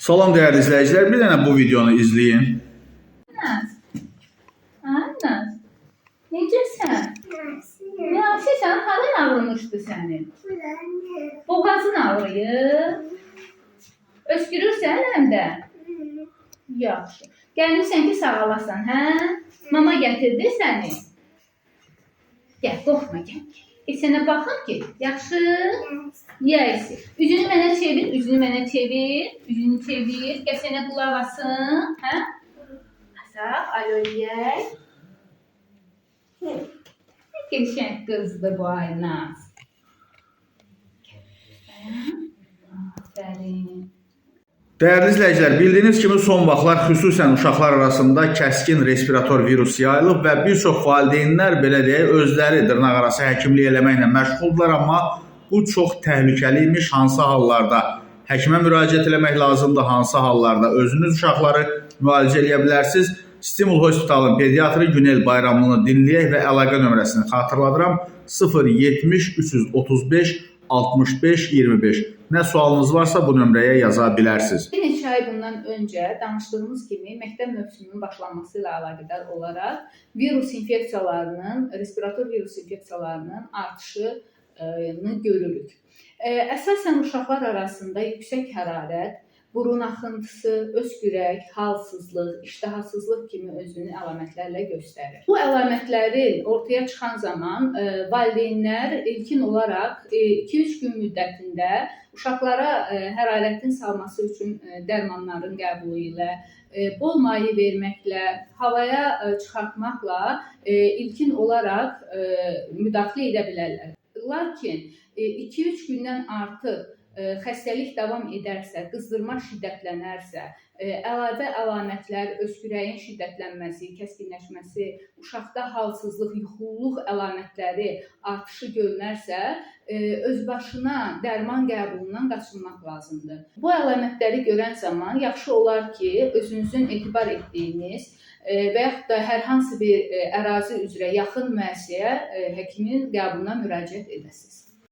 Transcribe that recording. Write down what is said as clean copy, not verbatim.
Salam değerli izleyiciler, bir dənə bu videonu izleyin. Naz, necəsən? Yaxşısan, halın ağrımışdı sənin. Boğazın ağrıyır. Öskürürsən həm də. Yaxşı. Gəlmirsən ki, sağalasan, hə? Mama gətirdi səni. Gəl, qorxma, gəl. Sənə baxım ki, yaxşı? Yes. Üzünü mənə çevir, üzünü mənə çevir. Üzünü çevir. Gəl sənə qulaq asın, hə? Asaq, alo yeyək. Ne geçen kızdı bu Aynaz. Aferin. Değerli izleyiciler, bildiğiniz kimi son vaxtlar xüsusən uşaqlar arasında kəskin respirator virus yayılıb və bir çox valideynlər belə deyək, özləri dırnaqarası həkimlik eləməklə məşğuldurlar, amma bu çox təhlükəliymiş. Hansı hallarda həkimə müraciət eləmək lazımdır, hansı hallarda özünüz uşaqları müalicə eləyə bilərsiniz? Stimul Hospitalın pediatri Günel Bayramlını dinləyək və əlaqə nömrəsini xatırladıram: 070 335 65 25. Nə sualınız varsa bu nömrəyə yaza bilərsiniz. Bir neçə ay bundan öncə danışdığımız kimi məktəb mövsümünün başlanması ilə əlaqədar olaraq virus infeksiyalarının, respirator virus infeksiyalarının artışını görürük. Əsasən uşaqlar arasında yüksək hərarət, burun axıntısı, öskürək, halsızlıq, iştahasızlıq kimi özünü əlamətlərlə göstərir. Bu əlamətləri ortaya çıxan zaman valideynlər ilkin olaraq 2-3 gün müddətində uşaqlara hərarətin salması üçün dərmanların qəbulu ilə, bol maye verməklə, havaya çıxartmaqla ilkin olaraq müdaxilə edə bilərlər. Lakin 2-3 gündən artıq xəstəlik davam edərsə, qızdırma şiddətlənərsə, əlavə əlamətlər, öskürəyin şiddətlənməsi, kəskinləşməsi, uşaqda halsızlıq, yuxululuq əlamətləri artışı görünərsə, özbaşına dərman qəbulundan qaçınmaq lazımdır. Bu əlamətləri görən zaman yaxşı olar ki, özünüzün etibar etdiyiniz və yaxud da hər hansı bir ərazi üzrə yaxın müəssisəyə həkimin qəbuluna müraciət edəsiniz.